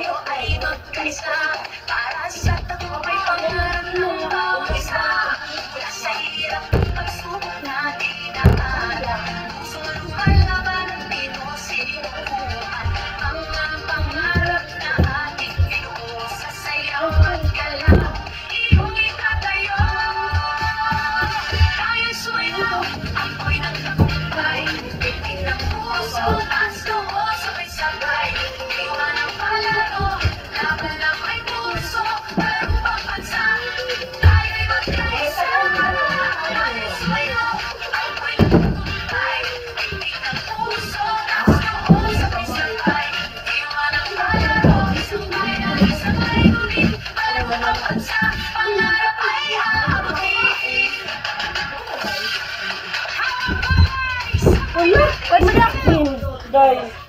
tayo ay magkaisa para sa tagumpay pangarap ng bawat isa. Mula sa hirap at pagsubok natin nakaharap, pusong lumalaban at dito sinubukan ang mga pangarap na ating binuo sa sayaw at galaw. Iyong itatayo, tayo'y sumayaw, amoy ng tagumpay, bitin ng puso, taas noo, sabay-sabay. Iwan ang palaro, laban lang may puso, parang pambansa. Tayo'y magkaisa, tayo'y sumayaw, amoy ng tagumpay, bitin ng puso, taas noo, sabay-sabay. Iwan ang palaro, isang bayan, sabay ulit, parang pambansa. Pangarap ay aabutin. Wala, wala. Guys.